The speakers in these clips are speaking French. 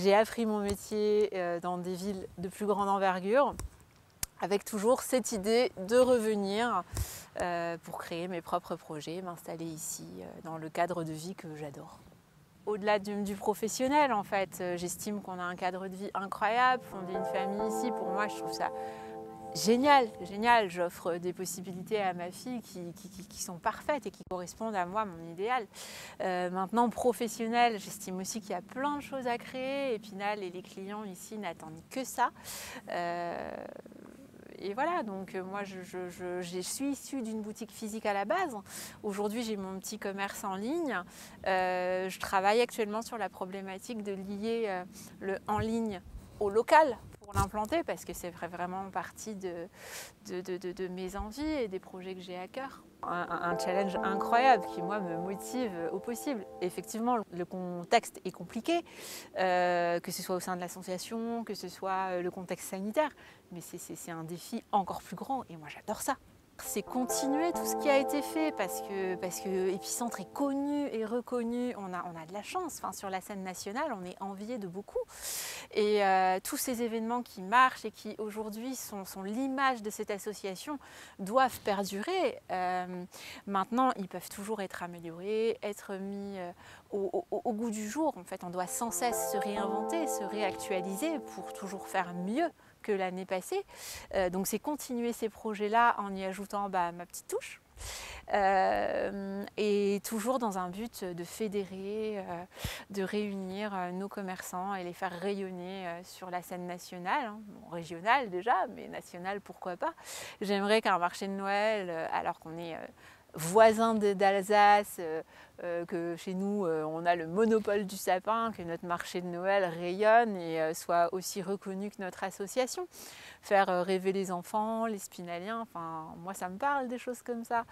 J'ai appris mon métier dans des villes de plus grande envergure, avec toujours cette idée de revenir pour créer mes propres projets, m'installer ici dans le cadre de vie que j'adore. Au-delà du professionnel, en fait, j'estime qu'on a un cadre de vie incroyable, fonder une famille ici, pour moi, je trouve ça génial, génial. J'offre des possibilités à ma fille qui sont parfaites et qui correspondent à moi, mon idéal. Maintenant, professionnel, j'estime aussi qu'il y a plein de choses à créer. Épinal et les clients ici n'attendent que ça. Et voilà, donc moi je suis issue d'une boutique physique à la base. Aujourd'hui j'ai mon petit commerce en ligne. Je travaille actuellement sur la problématique de lier le en ligne au local pour l'implanter parce que c'est vraiment partie de mes envies et des projets que j'ai à cœur. Un challenge incroyable qui, moi, me motive au possible. Effectivement, le contexte est compliqué, que ce soit au sein de l'association, que ce soit le contexte sanitaire, mais c'est un défi encore plus grand et moi, j'adore ça. C'est continuer tout ce qui a été fait parce que Epicentre est connu et reconnu. On a de la chance. Enfin, sur la scène nationale, on est envié de beaucoup. Et tous ces événements qui marchent et qui aujourd'hui sont l'image de cette association doivent perdurer. Maintenant, ils peuvent toujours être améliorés, être mis au goût du jour. En fait, on doit sans cesse se réinventer, se réactualiser pour toujours faire mieux que l'année passée. Donc c'est continuer ces projets-là en y ajoutant ma petite touche. Et toujours dans un but de fédérer, de réunir nos commerçants et les faire rayonner sur la scène nationale, hein. Bon, régionale déjà, mais nationale pourquoi pas. J'aimerais qu'un marché de Noël, alors qu'on est voisins d'Alsace, que chez nous on a le monopole du sapin, que notre marché de Noël rayonne et soit aussi reconnu que notre association. Faire rêver les enfants, les spinaliens, enfin moi ça me parle des choses comme ça.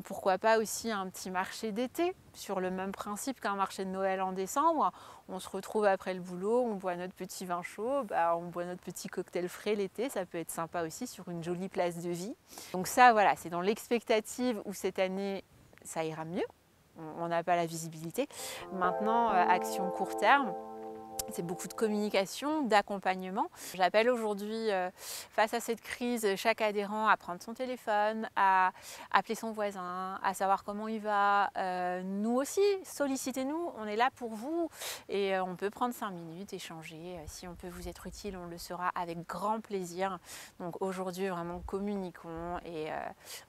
Pourquoi pas aussi un petit marché d'été, sur le même principe qu'un marché de Noël en décembre. On se retrouve après le boulot, on boit notre petit vin chaud, on boit notre petit cocktail frais l'été, ça peut être sympa aussi sur une jolie place de vie. Donc ça voilà, c'est dans l'expectative où cette année ça ira mieux, on n'a pas la visibilité. Maintenant, action court terme, c'est beaucoup de communication, d'accompagnement. J'appelle aujourd'hui, face à cette crise, chaque adhérent à prendre son téléphone, à appeler son voisin, à savoir comment il va. Nous aussi, sollicitez-nous, on est là pour vous. Et on peut prendre 5 minutes, échanger. Si on peut vous être utile, on le sera avec grand plaisir. Donc aujourd'hui, vraiment communiquons et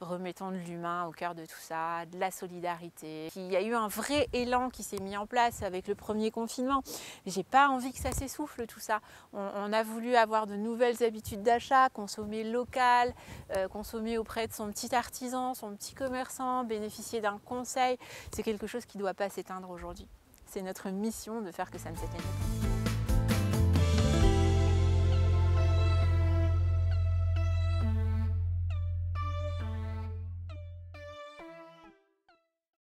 remettons de l'humain au cœur de tout ça, de la solidarité. Il y a eu un vrai élan qui s'est mis en place avec le premier confinement. J'ai pas envie que ça s'essouffle tout ça. On a voulu avoir de nouvelles habitudes d'achat, consommer local, consommer auprès de son petit artisan, son petit commerçant, bénéficier d'un conseil. C'est quelque chose qui ne doit pas s'éteindre aujourd'hui. C'est notre mission de faire que ça ne s'éteigne pas.